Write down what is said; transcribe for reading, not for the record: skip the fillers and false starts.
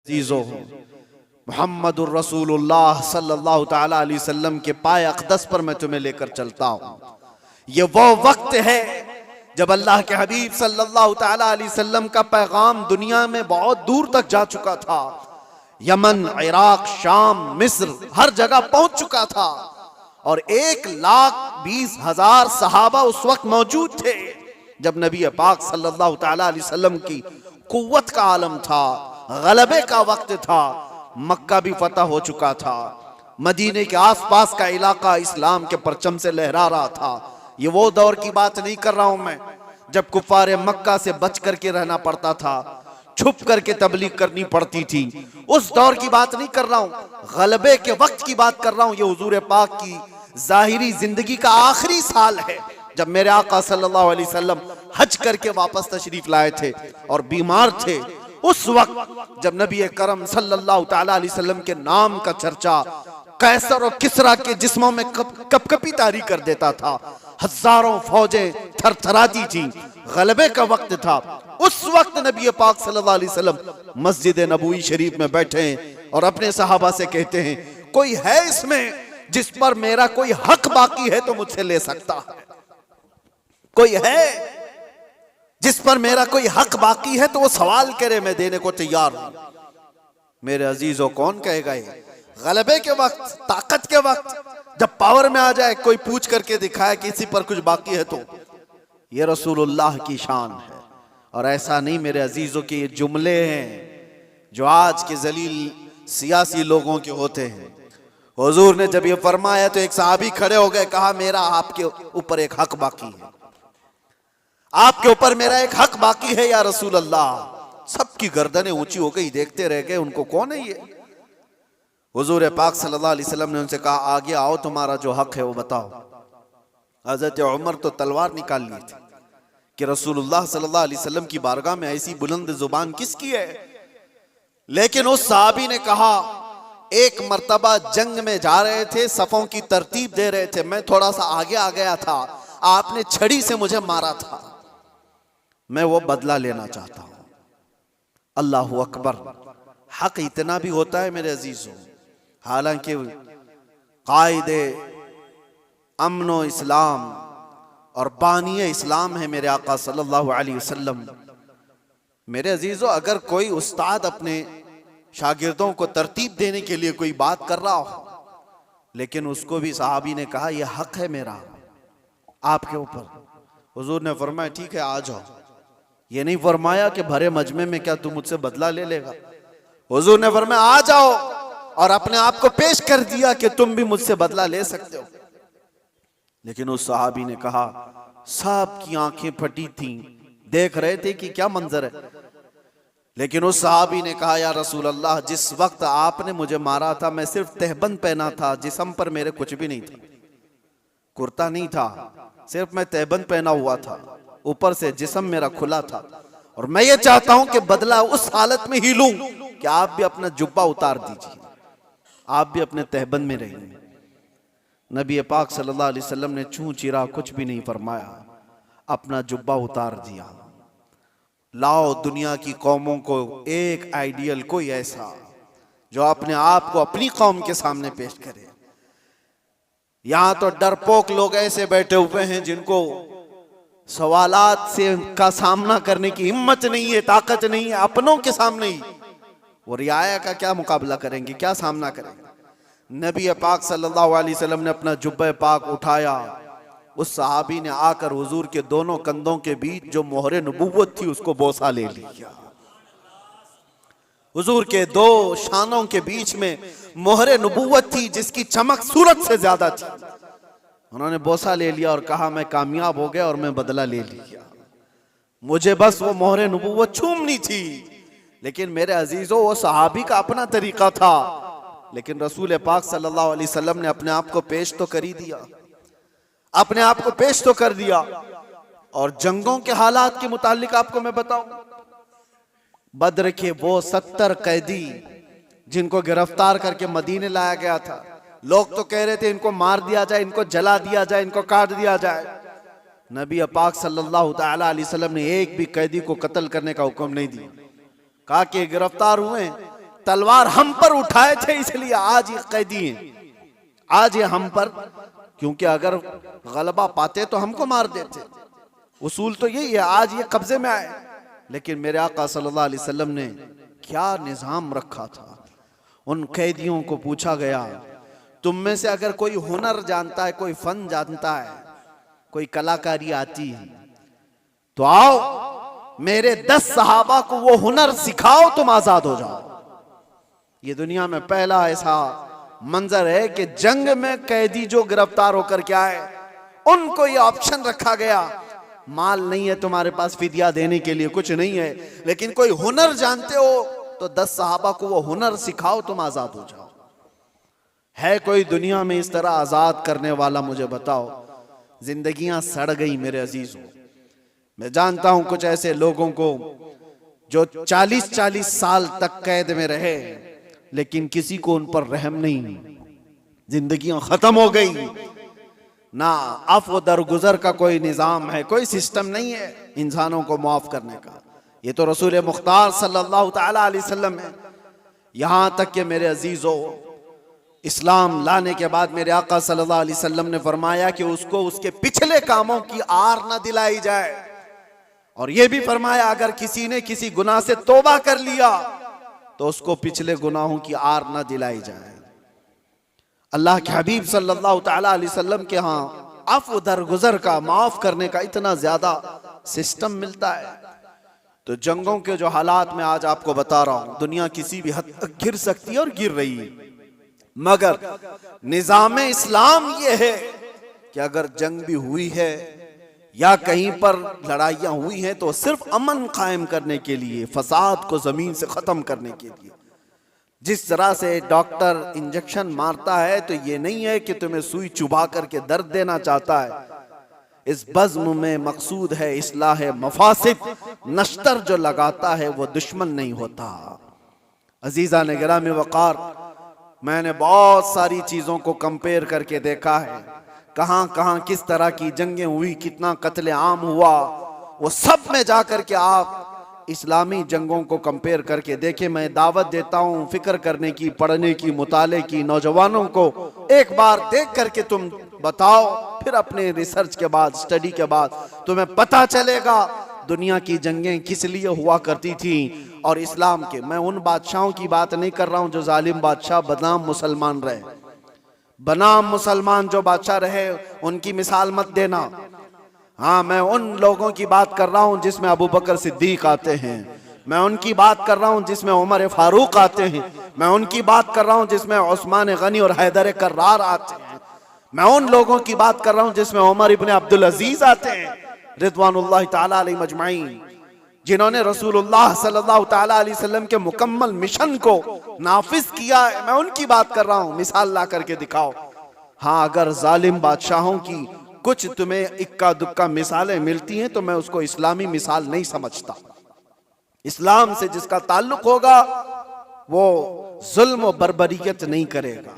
अजीजो मुहम्मदुर रसूलुल्लाह सल्लल्लाहु तआला अलैहि वसल्लम के पाए अक़दस पर मैं तुम्हें लेकर चलता हूँ। ये वो वक्त है जब अल्लाह के हबीब सल्लल्लाहु तआला अलैहि वसल्लम का पैगाम दुनिया में बहुत दूर तक जा चुका था। यमन, इराक, शाम, मिस्र हर जगह पहुंच चुका था और 1,20,000 सहाबा उस वक्त मौजूद थे जब नबी पाक सल्लल्लाहु तआला अलैहि वसल्लम की कुव्वत का आलम था, गलबे का वक्त था। मक्का भी फतह हो चुका था, मदीने के आसपास का इलाका इस्लाम के परचम से लहरा रहा था। ये वो दौर की बात नहीं कर रहा हूं मैं जब कुफारे मक्का से बच करके रहना पड़ता था, छुप करके तबलीग करनी पड़ती थी। उस दौर की बात नहीं कर रहा हूं, गलबे के वक्त की बात कर रहा हूं। ये हुजूर पाक की जाहिरी जिंदगी का आखिरी साल है जब मेरे आका सल्लल्लाहु अलैहि वसल्लम हज करके वापस तशरीफ लाए थे और बीमार थे। उस वक्त जब नबी करम सल्लल्लाहु तआला अलैहि वसल्लम के नाम का चर्चा कैसर और किसरा के जिस्मों में कपकपी तारी कर देता था, हजारों फौजें थरथराती थी, गलबे का वक्त था। उस वक्त नबी पाक सल्लल्लाहु अलैहि वसल्लम मस्जिद नबवी शरीफ में बैठे हैं और अपने सहाबा से कहते हैं, कोई है इसमें जिस पर मेरा कोई हक बाकी है तो मुझसे ले सकता है? कोई है जिस पर मेरा कोई हक बाकी है तो वो सवाल करे, मैं देने को तैयार हूं। मेरे अजीजों, कौन कहेगा ये गलबे के वक्त, ताकत के वक्त, जब पावर में आ जाए कोई पूछ करके दिखाए किसी पर कुछ बाकी है तो? ये रसूलुल्लाह की शान है। और ऐसा नहीं मेरे अजीजों के ये जुमले हैं जो आज के जलील सियासी लोगों के होते हैं। हुजूर ने जब ये फरमाया तो एक सहाबी खड़े हो गए, कहा मेरा आपके ऊपर एक हक बाकी है, आपके ऊपर मेरा एक हक बाकी है या रसूल अल्लाह। सबकी गर्दनें ऊंची हो गई, देखते रह गए उनको, कौन है ये? हुजूर पाक सल्लल्लाहु अलैहि वसल्लम ने उनसे कहा, आगे आओ, तुम्हारा जो हक है वो बताओ। हजरत उमर तो तलवार निकाल ली थी कि रसूलुल्लाह सल्लल्लाहु अलैहि वसल्लम की बारगाह में ऐसी बुलंद जुबान किसकी है? लेकिन उस सहाबी ने कहा, एक मर्तबा जंग में जा रहे थे, सफों की तरतीब दे रहे थे, मैं थोड़ा सा आगे आ गया था, आपने छड़ी से मुझे मारा था, मैं वो बदला लेना चाहता हूं। अल्लाहु अकबर। हक इतना भी होता है मेरे अजीजों। हालांकि कायदे अमनो इस्लाम और बानिए इस्लाम है मेरे आका सल्लल्लाहु अलैहि वसल्लम। मेरे अजीजों, अगर कोई उस्ताद अपने शागिर्दों को तरतीब देने के लिए कोई बात कर रहा हो, लेकिन उसको भी सहाबी ने कहा, यह हक है मेरा आपके ऊपर। हुजूर ने फरमाया, ठीक है आ जाओ। ये नहीं फरमाया कि भरे मजमे में क्या तू मुझसे बदला ले लेगा। हुजूर ने फरमाया, आ जाओ, और अपने आप को पेश कर दिया कि तुम भी मुझसे बदला ले सकते हो। लेकिन उस सहाबी ने कहा, सब की आंखें फटी थीं, देख रहे थे कि क्या मंजर है। लेकिन उस सहाबी ने कहा, या रसूल अल्लाह, जिस वक्त आपने मुझे मारा था मैं सिर्फ तहबंद पहना था, जिस्म पर मेरे कुछ भी नहीं था, कुर्ता नहीं था, सिर्फ मैं तहबंद पहना हुआ था, ऊपर से जिस्म मेरा खुला था। और मैं ये चाहता हूं कि बदला उस हालत में ही लूं कि आप भी अपना जुब्बा उतार दीजिए, आप भी अपने तहबंद में रहिए। नबी पाक सल्लल्लाहु अलैहि वसल्लम ने छू चिरा कुछ भी नहीं फरमाया, अपना जुब्बा उतार दिया। लाओ दुनिया की कौमों को एक आइडियल, कोई ऐसा जो अपने आप को अपनी कौम के सामने पेश करे। यहां तो डरपोक लोग ऐसे बैठे हुए हैं जिनको सवालात से का सामना करने की हिम्मत नहीं है, ताकत नहीं है। अपनों के सामने ही वो रियाया का क्या मुकाबला करेंगे, क्या सामना करेंगे? नबी पाक सल्लल्लाहु अलैहि वसल्लम ने अपना जुब्बे पाक उठाया, उस सहाबी ने आकर हुजूर के दोनों कंधों के बीच जो मोहरे नबूवत थी उसको बोसा ले लिया। हुजूर के दो शानों के बीच में मोहरे नबूवत थी जिसकी चमक सूरज से ज्यादा थी। उन्होंने बोसा ले लिया और कहा, मैं कामयाब हो गया और मैं बदला ले लिया, मुझे बस वो मोहरे नबूवत छूमनी थी। लेकिन मेरे अजीजों, वो सहाबी का अपना तरीका था, लेकिन रसूल पाक सल्लल्लाहु अलैहि वसल्लम ने अपने आप को पेश तो कर ही दिया, अपने आप को पेश तो कर दिया। और जंगों के हालात के मुतालिक आपको मैं बताऊं, बद्र के वो 70 कैदी जिनको गिरफ्तार करके मदीने लाया गया था, लोग तो कह रहे थे इनको मार दिया जाए, इनको जला दिया जाए, इनको काट दिया जाए। नबी पाक सल्लल्लाहु तआला अलैहि वसल्लम ने एक भी कैदी को कत्ल करने का हुक्म नहीं दिया। कहा कि गिरफ्तार हुए, तलवार हम पर उठाए थे, इसलिए आज ये कैदी हैं, आज ये हम पर, क्योंकि अगर गलबा पाते तो हमको मार देते। उसूल तो यही है, आज ये कब्जे में आए। लेकिन मेरे आका सल्लल्लाहु अलैहि वसल्लम ने क्या निजाम रखा था। उन कैदियों को पूछा गया, तुम में से अगर कोई हुनर जानता है, कोई फन जानता है, कोई कलाकारी आती है, तो आओ मेरे 10 सहाबा को वो हुनर सिखाओ, तुम आजाद हो जाओ। ये दुनिया में पहला ऐसा मंजर है कि जंग में कैदी जो गिरफ्तार होकर के आए, उनको ये ऑप्शन रखा गया, माल नहीं है तुम्हारे पास फिदिया देने के लिए, कुछ नहीं है, लेकिन कोई हुनर जानते हो तो 10 सहाबा को वो हुनर सिखाओ, तुम आजाद हो जाओ। है कोई दुनिया में इस तरह आजाद करने वाला? मुझे बताओ। जिंदगियां सड़ गई मेरे अजीजों। मैं जानता हूं कुछ ऐसे लोगों को जो 40-40 साल तक कैद में रहे, लेकिन किसी को उन पर रहम नहीं। जिंदगियां खत्म हो गई, ना अफ़्व दरगुजर का कोई निजाम है, कोई सिस्टम नहीं है इंसानों को माफ करने का। ये तो रसूल मुख्तार सल्लल्लाहु ताला अलैहि वसल्लम है। यहां तक कि मेरे अजीजों, इस्लाम लाने के बाद मेरे आका सल्लल्लाहु अलैहि वसल्लम ने फरमाया कि उसको उसके पिछले कामों की आर न दिलाई जाए, और यह भी फरमाया अगर किसी ने किसी गुनाह से तौबा कर लिया तो उसको पिछले गुनाहों की आर न दिलाई जाए। अल्लाह के हबीब सल्लल्लाहु ताला अलैहि वसल्लम के यहाँ अफ़्व दरगुजर का, माफ करने का इतना ज्यादा सिस्टम मिलता है। तो जंगों के जो हालात में आज आपको बता रहा हूं, दुनिया किसी भी हद तक गिर सकती है और गिर रही है, मगर निजाम इस्लाम ये है कि अगर जंग भी हुई है या कहीं पर लड़ाइयां हुई हैं तो सिर्फ अमन कायम करने के लिए, फसाद को जमीन से खत्म करने के लिए। जिस तरह से डॉक्टर इंजेक्शन मारता है तो ये नहीं है कि तुम्हें सुई चुभा करके दर्द देना चाहता है। इस बज़्म में मकसूद है इस्लाह मफासिद। नश्तर जो लगाता है वो दुश्मन नहीं होता। अजीजा ने गिरामी वक़ार, मैंने बहुत सारी चीजों को कंपेयर करके देखा है, कहां कहां किस तरह की जंगें हुई, कितना कत्ले आम हुआ, वो सब में जाकर के आप इस्लामी जंगों को कंपेयर करके देखें। मैं दावत देता हूं फिक्र करने की, पढ़ने की, मुताले की। नौजवानों को एक बार देख करके तुम बताओ, फिर अपने रिसर्च के बाद, स्टडी के बाद तुम्हें पता चलेगा दुनिया की जंगें किस लिए हुआ करती थी और इस्लाम के। मैं उन बादशाहों की बात नहीं कर रहा हूं जो जालिम बादशाह बदनाम मुसलमान रहे। बनाम मुसलमान जो बादशाह रहे उनकी मिसाल मत देना। हाँ, मैं उन लोगों की बात कर रहा हूं जिसमें अबू बकर सिद्दीक आते हैं, मैं उनकी बात कर रहा हूं जिसमें उमर फारूक आते हैं, मैं उनकी बात कर रहा हूं जिसमें उस्मान गनी और हैदर कर्रार आते हैं, मैं उन लोगों की बात कर रहा हूं जिसमें उमर इब्न अब्दुल अजीज आते हैं रिदवानुल्लाह ताला अलैहि मजमाइन, जिन्होंने रसूलुल्लाह सल्लल्लाहु ताला अलैहि वसल्लम के मुकम्मल मिशन को नाफिज किया है। मैं उनकी बात कर रहा हूं, मिसाल ला करके दिखाओ। हाँ, अगर जालिम बादशाहों की कुछ तुम्हें इक्का दुक्का मिसालें मिलती हैं तो मैं उसको इस्लामी मिसाल नहीं समझता। इस्लाम से जिसका ताल्लुक होगा वो जुल्म और बर्बरियत नहीं करेगा।